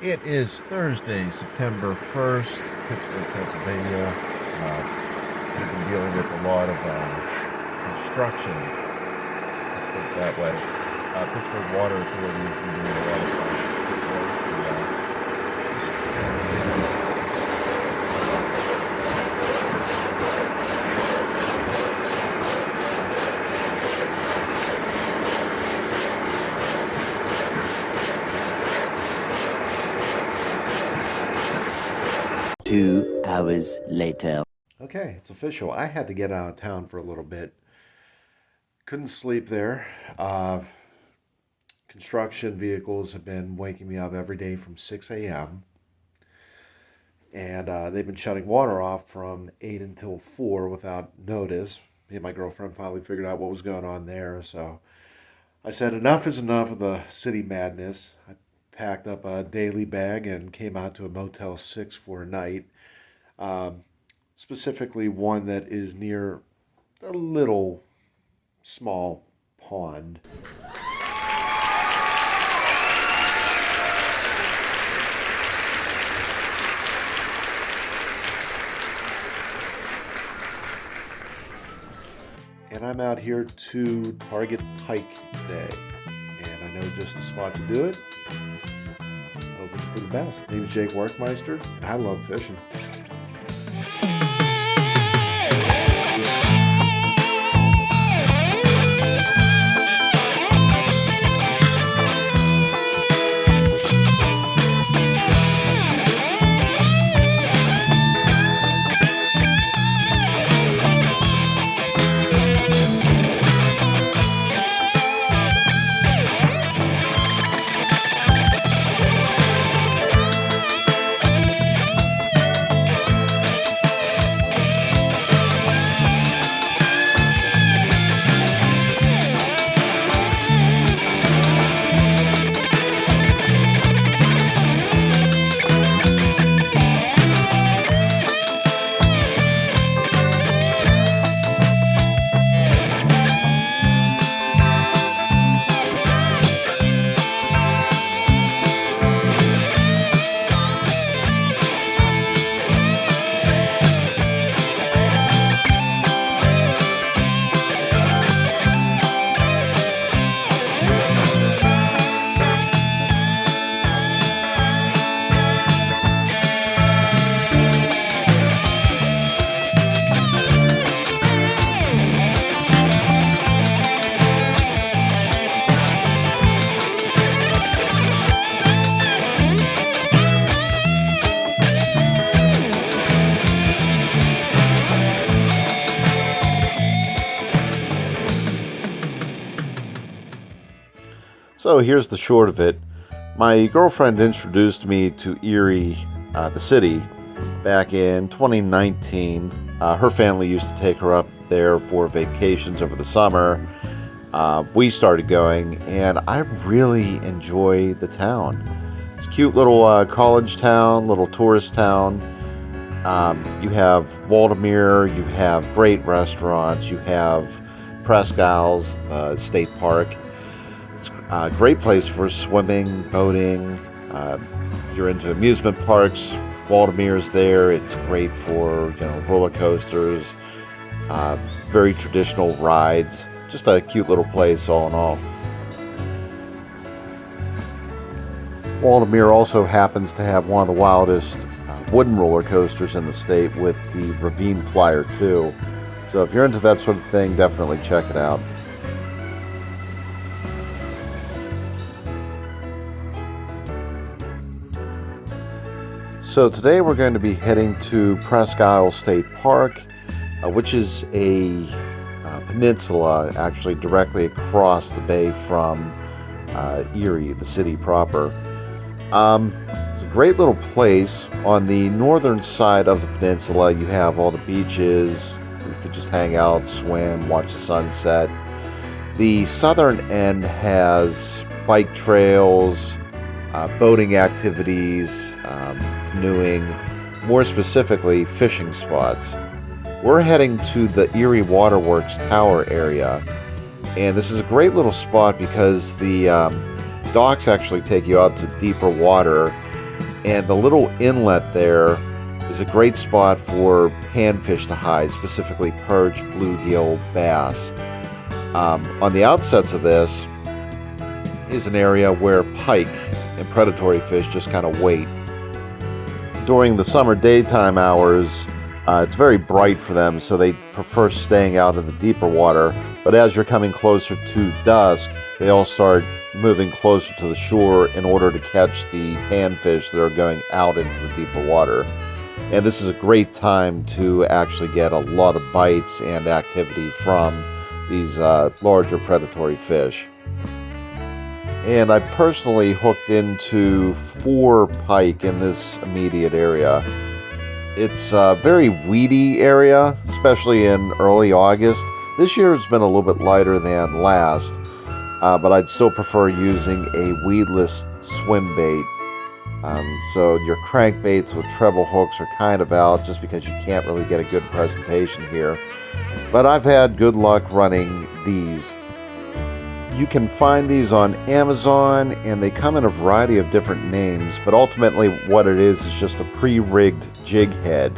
It is Thursday, September 1st, Pittsburgh, Pennsylvania. We've been dealing with a lot of construction, let's put it that way. Pittsburgh Water Authority has been doing a lot of good work Two hours later. Okay, it's official. I had to get out of town for a little bit. Couldn't sleep there. Construction vehicles have been waking me up every day from 6 a.m. And they've been shutting water off from 8 until 4 without notice. Me and my girlfriend finally figured out what was going on there. So I said, enough is enough of the city madness. I packed up a daily bag and came out to a Motel 6 for a night. Specifically one that is near a little small pond. And I'm out here to target pike today. And I know just the spot to do it. Hoping for the best. My name is Jake Workmeister, and I love fishing. So here's the short of it. My girlfriend introduced me to Erie, the city, back in 2019. Her family used to take her up there for vacations over the summer. We started going, and I really enjoy the town. It's a cute little college town, little tourist town. You have Waldemere, you have great restaurants, you have Presque, state park. It's a great place for swimming, boating. If you're into amusement parks, Waldemere's there. It's great for roller coasters, very traditional rides. Just a cute little place all in all. Waldemere also happens to have one of the wildest wooden roller coasters in the state with the Ravine Flyer too. So if you're into that sort of thing, definitely check it out. So today we're going to be heading to Presque State Park, which is a peninsula actually directly across the bay from Erie, the city proper. It's a great little place. On the northern side of the peninsula, you have all the beaches. You could just hang out, swim, watch the sunset. The southern end has bike trails, boating activities, canoeing, more specifically fishing spots. We're heading to the Erie Waterworks Tower area, and this is a great little spot because the docks actually take you out to deeper water, And the little inlet there is a great spot for panfish to hide, specifically perch, bluegill, bass. On the outsets of this is an area where pike and predatory fish just kind of wait. During the summer daytime hours, it's very bright for them, so they prefer staying out in the deeper water. But as you're coming closer to dusk, they all start moving closer to the shore in order to catch the panfish that are going out into the deeper water. And this is a great time to actually get a lot of bites and activity from these larger predatory fish. And I personally hooked into 4 pike in this immediate area. It's a very weedy area, especially in early August. This year it's been a little bit lighter than last, but I'd still prefer using a weedless swim bait. So your crankbaits with treble hooks are kind of out just because you can't really get a good presentation here. But I've had good luck running these. You can find these on Amazon, and they come in a variety of different names, but ultimately what it is just a pre-rigged jig head.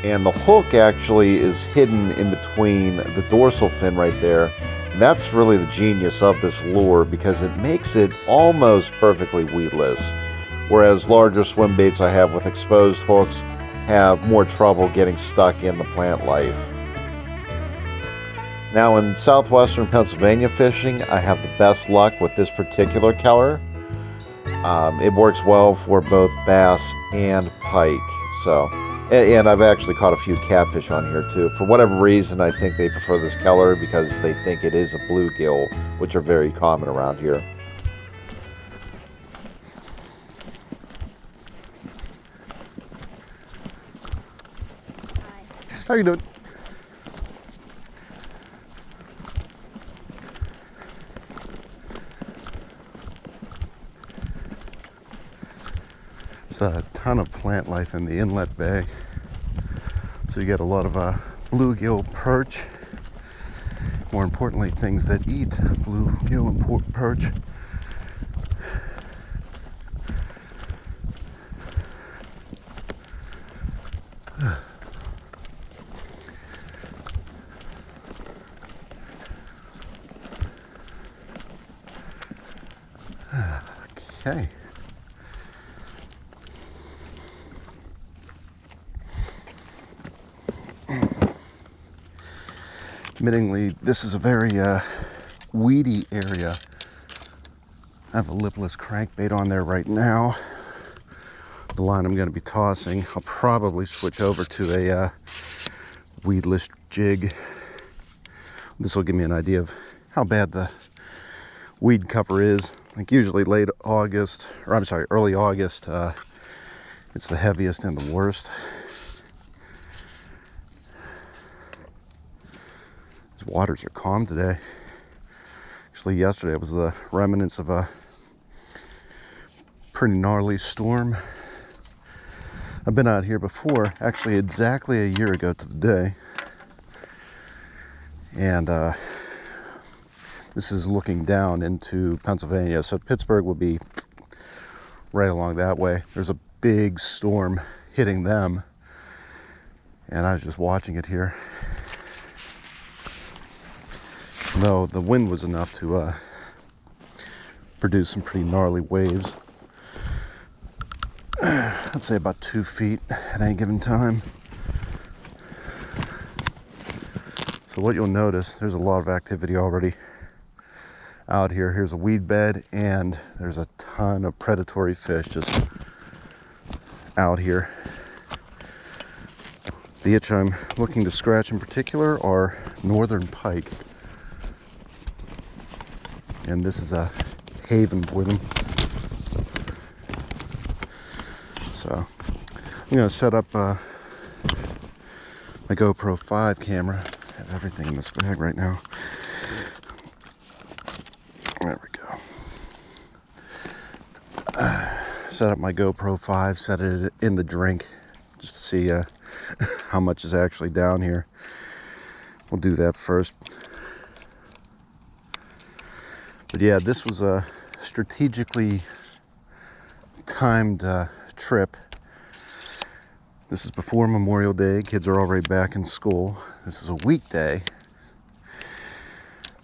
And the hook actually is hidden in between the dorsal fin right there. And that's really the genius of this lure, because it makes it almost perfectly weedless. Whereas larger swim baits I have with exposed hooks have more trouble getting stuck in the plant life. Now in southwestern Pennsylvania fishing, I have the best luck with this particular color. It works well for both bass and pike. And I've actually caught a few catfish on here too. For whatever reason, I think they prefer this color because they think it is a bluegill, which are very common around here. How you doing? There's a ton of plant life in the inlet bay, so you get a lot of bluegill, perch. More importantly, things that eat bluegill and perch. Okay. Admittingly, this is a very weedy area. I have a lipless crankbait on there right now. The line I'm going to be tossing, I'll probably switch over to a weedless jig. This will give me an idea of how bad the weed cover is. Like usually early August, it's the heaviest and the worst. These waters are calm today. Actually, yesterday was the remnants of a pretty gnarly storm. I've been out here before, actually exactly a year ago to the day. And this is looking down into Pennsylvania. So Pittsburgh would be right along that way. There's a big storm hitting them. And I was just watching it here. Though the wind was enough to produce some pretty gnarly waves. I'd say about 2 feet at any given time. So what you'll notice, there's a lot of activity already out here. Here's a weed bed, and there's a ton of predatory fish just out here. The itch I'm looking to scratch in particular are northern pike. And this is a haven for them. So I'm going to set up my GoPro 5 camera. I have everything in this bag right now. There we go. Set up my GoPro 5, set it in the drink just to see how much is actually down here. We'll do that first. But yeah, this was a strategically timed trip. This is before Memorial Day. Kids are already back in school. This is a weekday.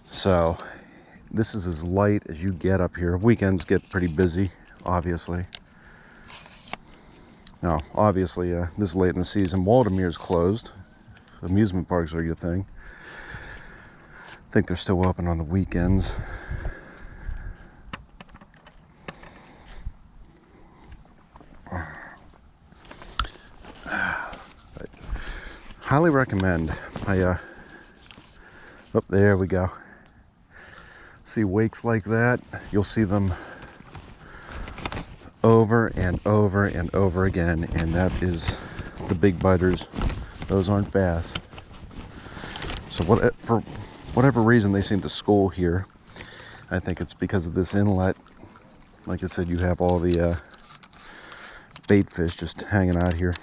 So this is as light as you get up here. Weekends get pretty busy, obviously. Now, obviously, this is late in the season. Waldamere's closed. Amusement parks are your thing. I think they're still open on the weekends. But highly recommend. Oh, there we go. See wakes like that, you'll see them over and over and over again, and that is the big biters. Those aren't bass. So for whatever reason they seem to school here. I think it's because of this inlet. Like I said, you have all the bait fish just hanging out here.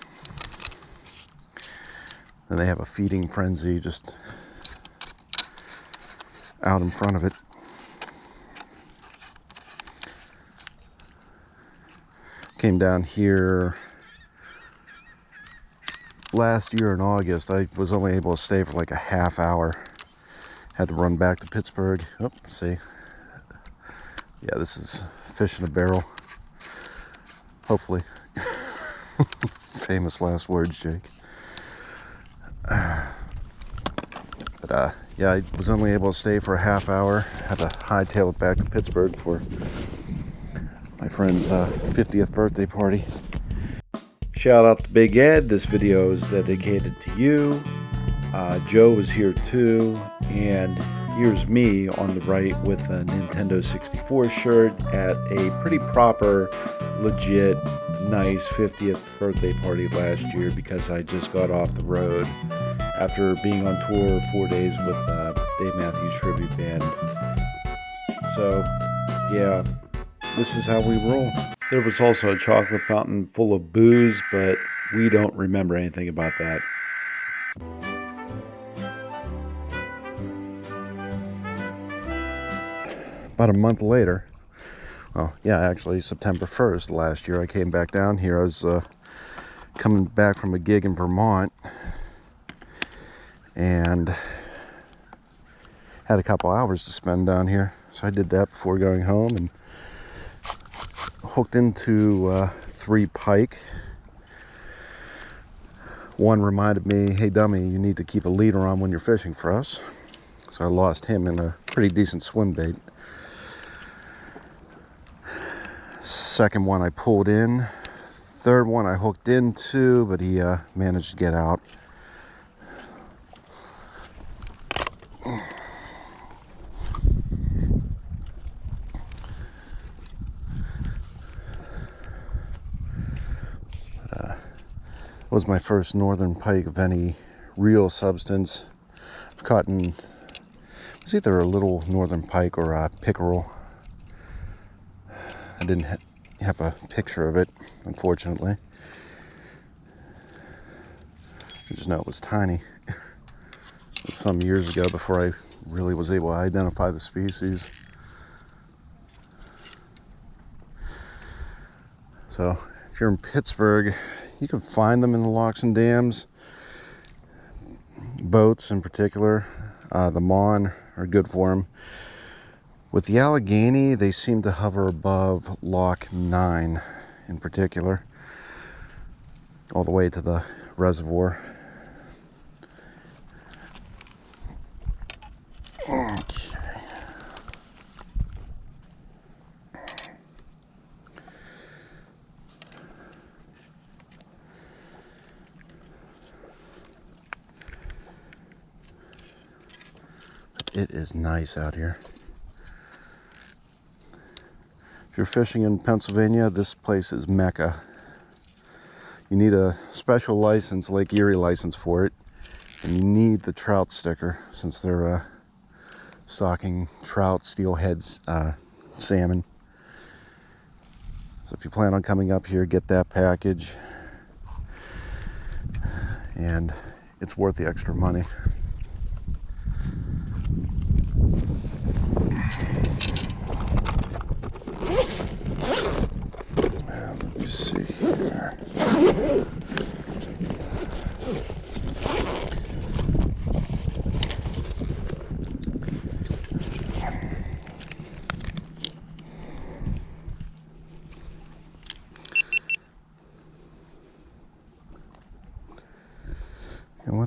And they have a feeding frenzy just out in front of it. Came down here last year in August. I was only able to stay for like a half hour. Had to run back to Pittsburgh. Oh, see. Yeah, this is fish in a barrel. Hopefully. Famous last words, Jake. But yeah, I was only able to stay for a half hour. Had to hightail it back to Pittsburgh for my friend's 50th birthday party. Shout out to Big Ed. This video is dedicated to you. Joe was here too, and here's me on the right with a Nintendo 64 shirt at a pretty proper, legit, nice 50th birthday party last year because I just got off the road after being on tour 4 days with Dave Matthews Tribute Band. So, yeah, this is how we roll. There was also a chocolate fountain full of booze, but we don't remember anything about that. About a month later, well, yeah, actually September 1st last year, I came back down here. I was coming back from a gig in Vermont and had a couple hours to spend down here. So I did that before going home and hooked into 3 pike. One reminded me, hey dummy, you need to keep a leader on when you're fishing for us. So I lost him in a pretty decent swim bait. Second one I pulled in. Third one I hooked into, but he managed to get out. It was my first northern pike of any real substance. I've caught in, it was either a little northern pike or a pickerel. I didn't have a picture of it, unfortunately. I just know it was tiny. It was some years ago before I really was able to identify the species. So if you're in Pittsburgh, you can find them in the locks and dams. Boats in particular, the Mon are good for them. With the Allegheny, they seem to hover above Lock 9 in particular, all the way to the reservoir. Okay. It is nice out here. If you're fishing in Pennsylvania, this place is Mecca. You need a special license, Lake Erie license for it, and you need the trout sticker since they're stocking trout, steelhead, salmon. So if you plan on coming up here, get that package, and it's worth the extra money. Let me see.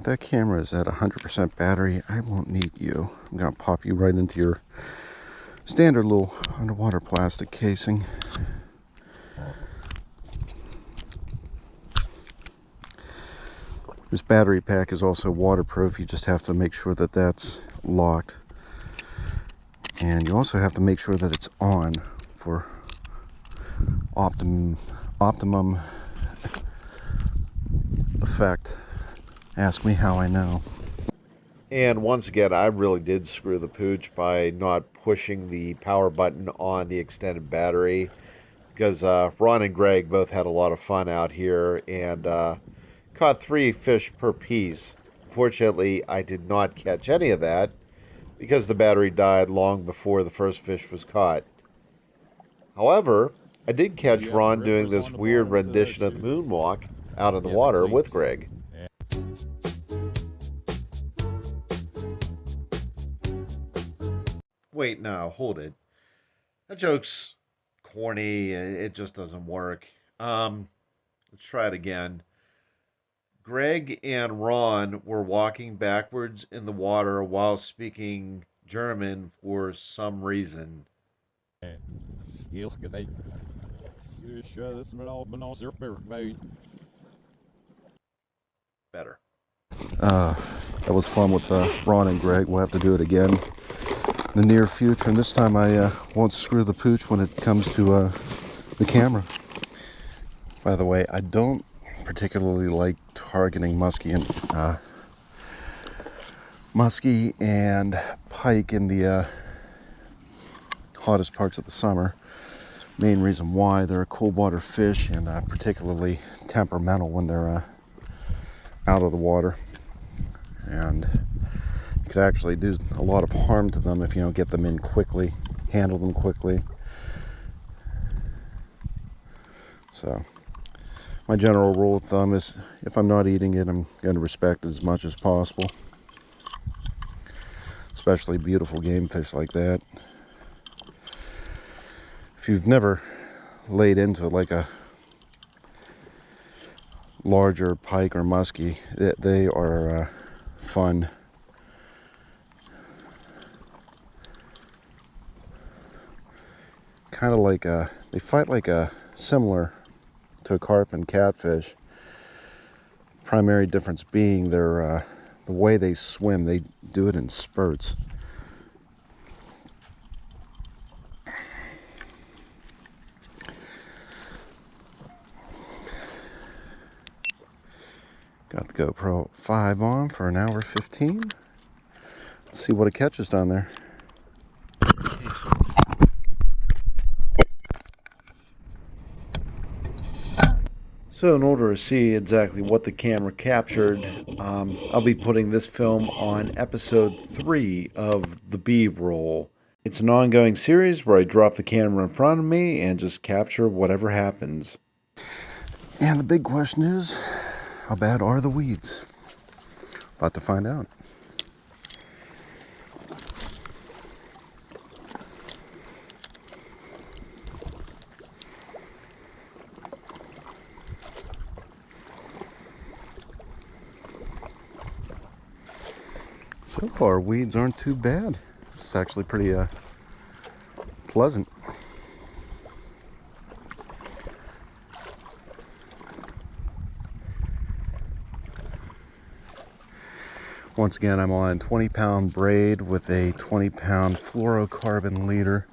if that camera is at 100% battery, I won't need you. I'm going to pop you right into your standard little underwater plastic casing. This battery pack is also waterproof. You just have to make sure that that's locked. And you also have to make sure that it's on for optimum effect. Ask me how I know. And once again, I really did screw the pooch by not pushing the power button on the extended battery, because Ron and Greg both had a lot of fun out here and caught 3 fish per piece. Fortunately, I did not catch any of that because the battery died long before the first fish was caught. However, I did catch Ron doing this weird rendition of the moonwalk out in the water with Greg. Wait, no, hold it. That joke's corny. It just doesn't work. Let's try it again. Greg and Ron were walking backwards in the water while speaking German for some reason. Better. That was fun with Ron and Greg. We'll have to do it again in the near future. And this time I won't screw the pooch when it comes to the camera. By the way, I don't particularly like targeting muskie and pike in the hottest parts of the summer. Main reason why, they're cold water fish and particularly temperamental when they're out of the water, and you could actually do a lot of harm to them if you don't get them in quickly, handle them quickly. So my general rule of thumb is, if I'm not eating it, I'm going to respect it as much as possible, especially beautiful game fish like that. If you've never laid into like a larger pike or muskie, they are fun. Kind of like they fight like a similar to a carp and catfish. Primary difference being their the way they swim. They do it in spurts. Got the GoPro 5 on for an hour 15. Let's see what it catches down there. So in order to see exactly what the camera captured, I'll be putting this film on episode 3 of the B-roll. It's an ongoing series where I drop the camera in front of me and just capture whatever happens. And the big question is, how bad are the weeds? About to find out. So far, weeds aren't too bad. This is actually pretty pleasant. Once again, I'm on 20-pound braid with a 20-pound fluorocarbon leader.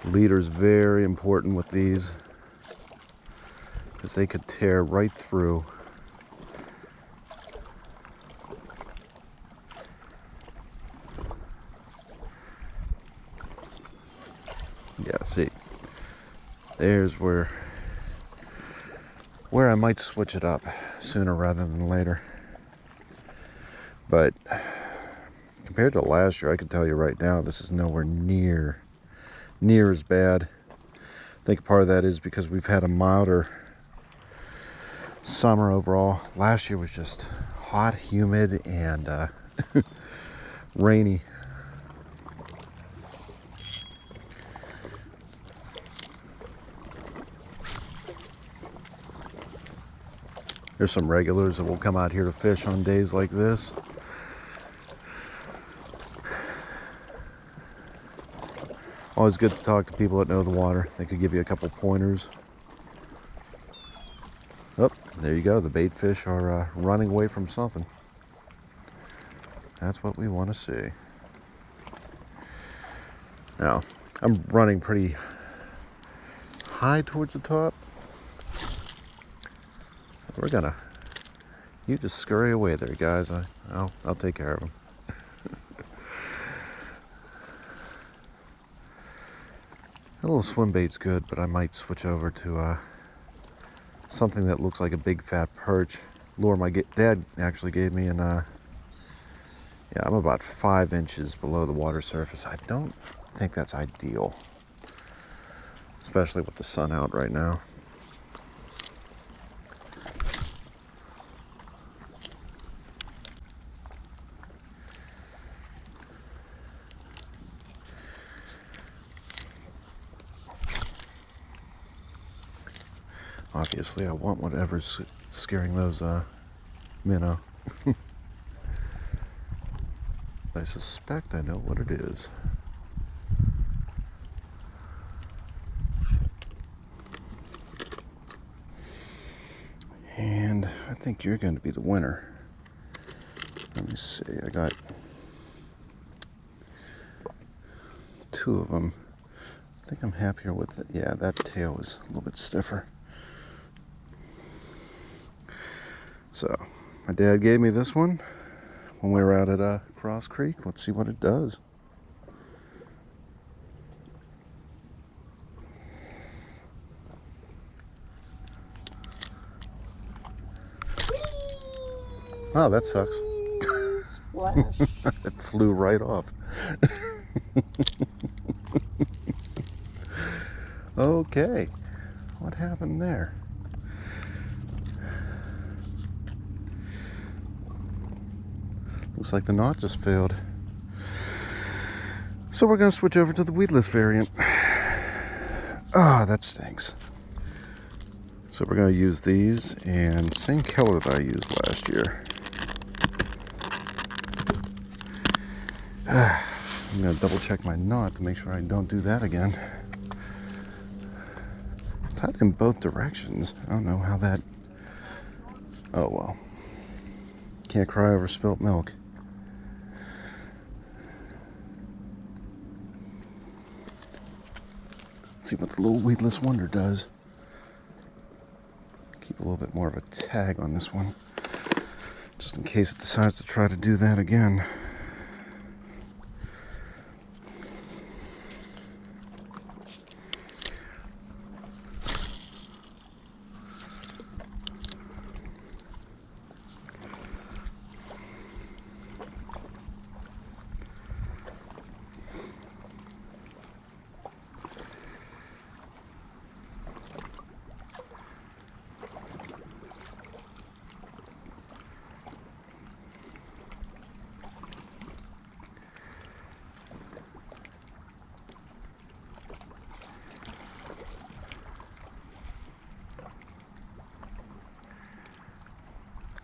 The leader is very important with these, because they could tear right through. Yeah, see, there's where I might switch it up sooner rather than later. But compared to last year, I can tell you right now, this is nowhere near as bad. I think part of that is because we've had a milder summer overall. Last year was just hot, humid, and rainy. There's some regulars that will come out here to fish on days like this. Always good to talk to people that know the water. They could give you a couple pointers. Oh, there you go. The bait fish are running away from something. That's what we want to see. Now, I'm running pretty high towards the top. We're gonna, you just scurry away there, guys. I'll take care of them. A little swim bait's good, but I might switch over to something that looks like a big fat perch. Lure my dad actually gave me, and yeah, I'm about 5 inches below the water surface. I don't think that's ideal, especially with the sun out right now. Obviously, I want whatever's scaring those minnow. I suspect I know what it is. And I think you're going to be the winner. Let me see, I got 2 of them. I think I'm happier with it. Yeah, that tail is a little bit stiffer. So, my dad gave me this one when we were out at Cross Creek. Let's see what it does. Oh, that sucks. Splash. It flew right off. Okay, what happened there? Looks like the knot just failed. So we're going to switch over to the weedless variant. Ah, that stinks. So we're going to use these, and same color that I used last year. I'm going to double check my knot to make sure I don't do that again. Tied in both directions. I don't know how that... Oh well. Can't cry over spilt milk. See what the little weedless wonder does. Keep a little bit more of a tag on this one, just in case it decides to try to do that again.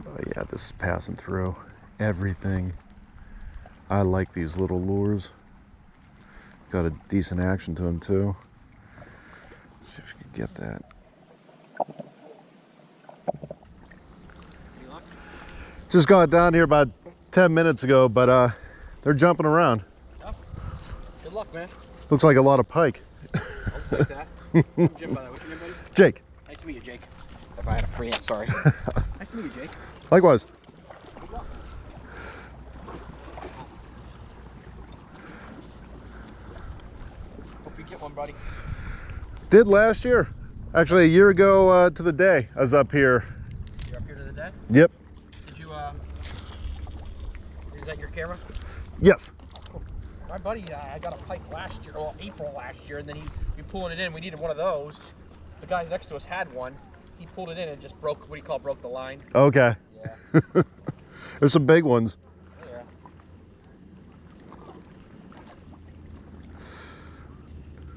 Oh yeah, this is passing through everything. I like these little lures. Got a decent action to them too. Let's see if you can get that. Just got down here about 10 minutes ago, but they're jumping around. Yep. Good luck, man. Looks like a lot of pike. I'll take that. I'm Jim, by the way. What's your name, buddy? Jake. Nice to meet you, Jake. If I had a free hand, sorry. Nice to meet you, Jake. Likewise. Good luck. Hope you get one, buddy. Did last year. Actually, a year ago to the day, I was up here. You're up here to the day? Yep. Did you, is that your camera? Yes. Cool. My buddy, I got a pike last year, well, April last year, and then we pulling it in. We needed one of those. The guy next to us had one. He pulled it in and just broke, what do you call it, broke the line. Okay. Yeah. There's some big ones. Yeah.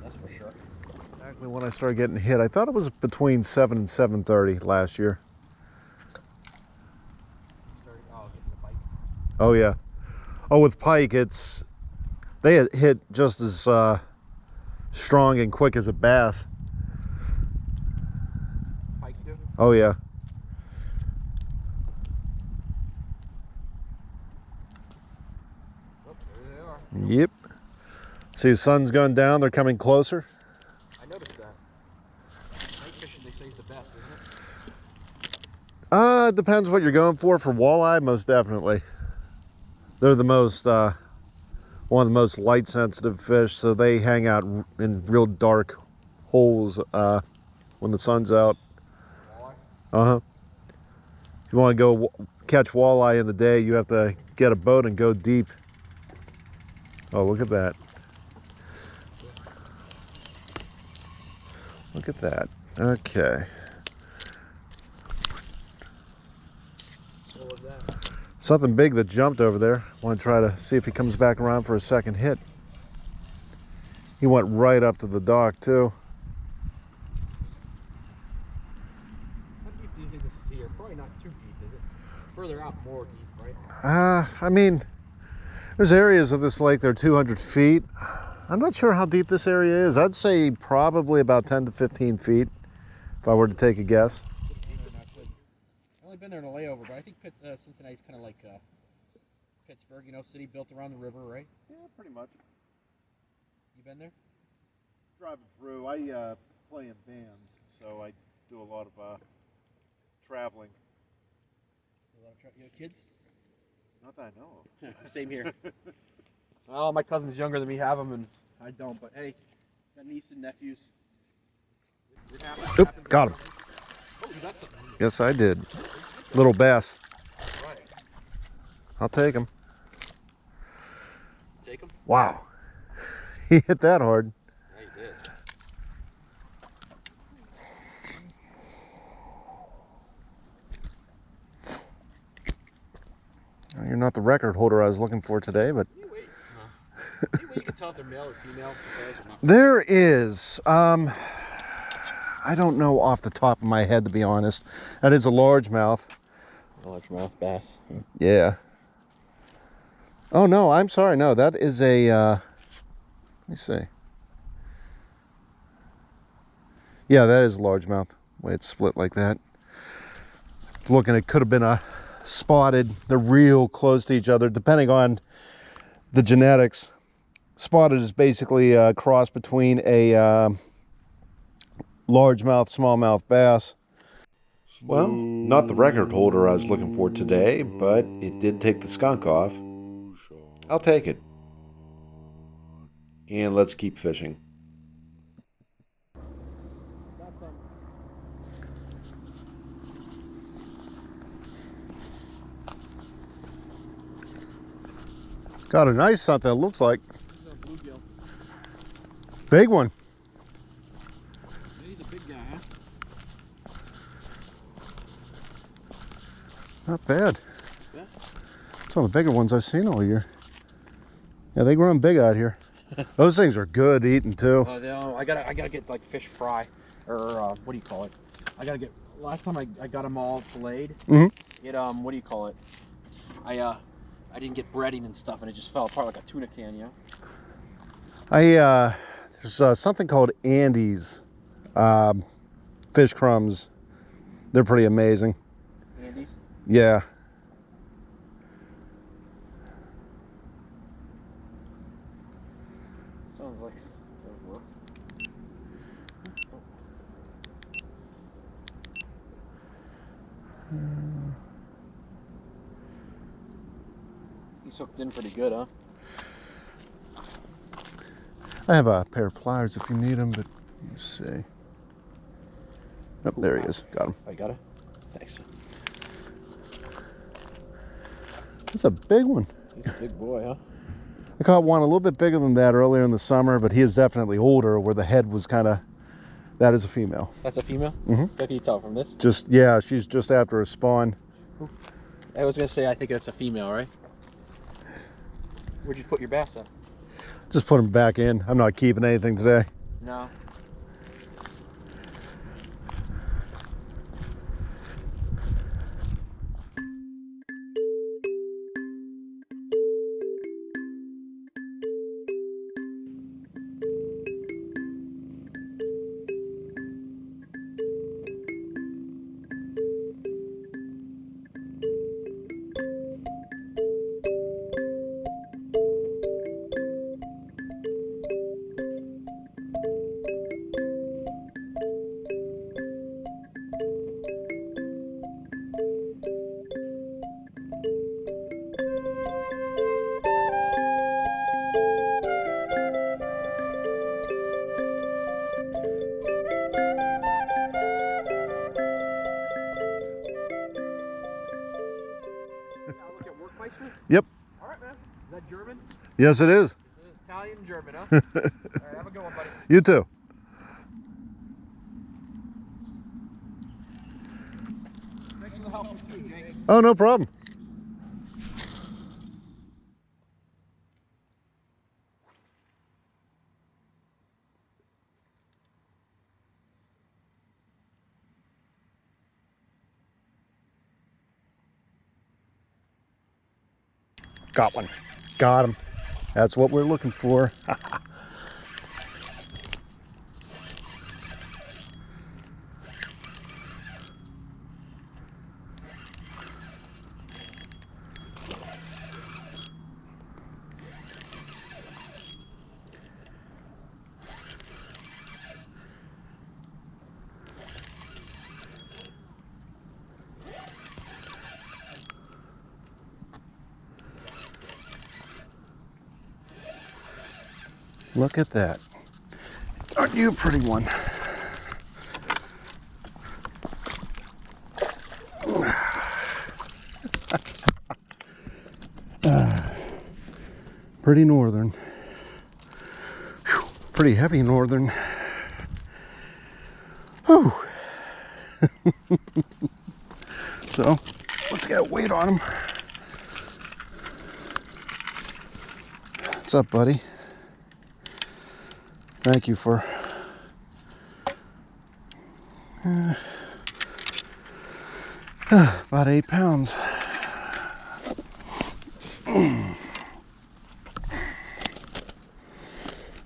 That's for sure. Exactly when I started getting hit, I thought it was between 7 and 7:30 last year. Oh, getting the Pike. Oh yeah. Oh, with pike, they hit just as strong and quick as a bass. Pike do? Oh yeah. Oh, there they are. Yep. See the sun's going down, they're coming closer. I noticed that. Night fishing, they say, is the best, isn't it? It depends what you're going for. For walleye, most definitely. They're the most, one of the most light sensitive fish, so they hang out in real dark holes when the sun's out. Walleye? Uh-huh. If you want to go catch walleye in the day, you have to get a boat and go deep. Oh, look at that. Look at that. Okay. What was that? Something big that jumped over there. Want to try to see if he comes back around for a second hit. He went right up to the dock too. How deep do you think this is here? Probably not too deep, is it? Further out, more deep, right? I mean, there's areas of this lake that are 200 feet. I'm not sure how deep this area is. I'd say probably about 10 to 15 feet, if I were to take a guess. I've only been there in a layover, but I think Cincinnati's kind of like Pittsburgh, you know, city built around the river, right? Yeah, pretty much. You been there? Driving through, I play in bands, so I do a lot of traveling. You have kids? Not that I know of. Same here. Well, my cousins younger than me have them, and I don't. But hey, got nieces and nephews. Oop, got him. Oh, you got something. Yes, I did. Little bass. Right. I'll take him. Take them. Wow. He hit that hard. Yeah, you did. You're not the record holder I was looking for today, but You wait. Any way you can tell if they're male or female? Or not? there is. I don't know off the top of my head, to be honest. That is a largemouth. Largemouth bass. Yeah. Oh no, I'm sorry. No, that is a. Let me see. Yeah, that is a largemouth. The way it's split like that. Looking, it could have been a spotted. They're real close to each other, depending on the genetics. Spotted is basically a cross between a largemouth, smallmouth bass. Well, not the record holder I was looking for today, but it did take the skunk off. I'll take it. And let's keep fishing. Got a nice something, it looks like. This is a bluegill. Big one. Yeah, he's a big guy, huh? Not bad. Yeah. It's one of the bigger ones I've seen all year. Yeah, they grow 'em big out here. Those things are good eating too. I gotta get like fish fry, or what do you call it? I gotta get. Last time I got them all filleted. Mm-hmm. It what do you call it? I didn't get breading and stuff, and it just fell apart like a tuna can, you know. There's something called Andy's fish crumbs. They're pretty amazing. Andy's. Yeah. Sounds like it'll work. He's hooked in pretty good, huh? I have a pair of pliers if you need them, but let's see. Oh, there he is. Got him. I got it. Thanks. That's a big one. He's a big boy, huh? I caught one a little bit bigger than that earlier in the summer, but he is definitely older, where the head was kind of. That is a female. That's a female? Mm-hmm. How can you tell from this? Yeah, she's just after a spawn. I was gonna say I think it's a female, right? Where'd you put your bass at? Just put him back in. I'm not keeping anything today. No. Weitzman? Yep. All right, man. Is that German? Yes, it is. This is Italian, German, huh? All right, have a good one, buddy. You too. Thanks for the help with you, Jake. Oh, no problem. Got one. Got him. That's what we're looking for. Look at that. Aren't you a pretty one? Pretty northern. Whew, pretty heavy northern. Whew. So, let's get a weight on him. What's up, buddy? Thank you for about 8 pounds.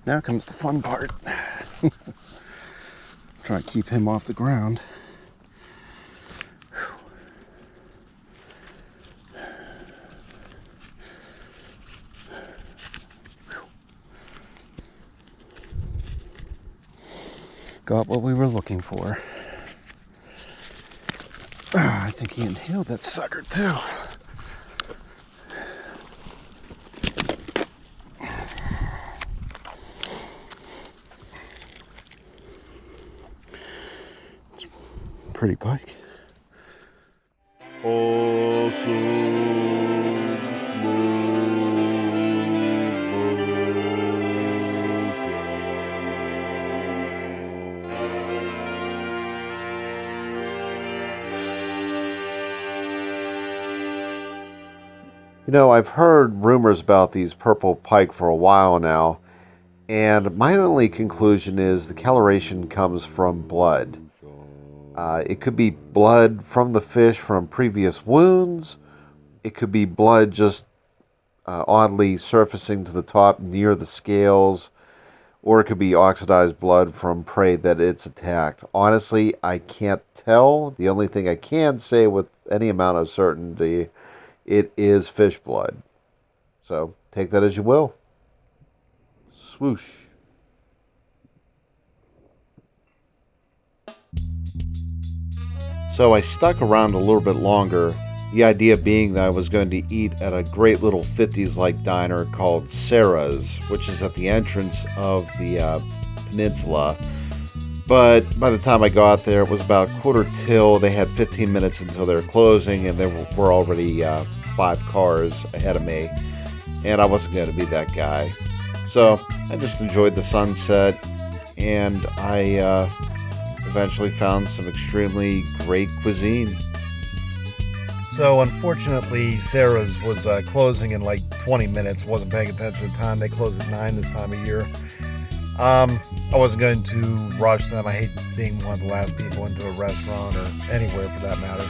Now comes the fun part. Try to keep him off the ground. Got what we were looking for. I think he inhaled that sucker too. Pretty pike. You know, I've heard rumors about these purple pike for a while now, and my only conclusion is the coloration comes from blood. It could be blood from the fish from previous wounds. It could be blood just oddly surfacing to the top near the scales, or it could be oxidized blood from prey that it's attacked. Honestly, I can't tell. The only thing I can say with any amount of certainty, it is fish blood. So take that as you will. Swoosh. So I stuck around a little bit longer, the idea being that I was going to eat at a great little 50s-like diner called Sarah's, which is at the entrance of the peninsula. But by the time I got there, it was about 1:45. They had 15 minutes until they were closing, and there were already 5 cars ahead of me, and I wasn't going to be that guy. So I just enjoyed the sunset, and I eventually found some extremely great cuisine. So unfortunately, Sarah's was closing in like 20 minutes. Wasn't paying attention to the time. They close at 9 this time of year. I wasn't going to rush them. I hate being one of the last people into a restaurant or anywhere for that matter.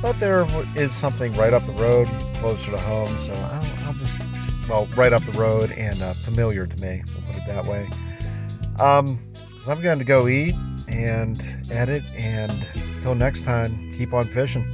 But there is something right up the road, closer to home. So I'll just, well, right up the road and familiar to me. We'll put it that way. I'm going to go eat and edit, and until next time, keep on fishing.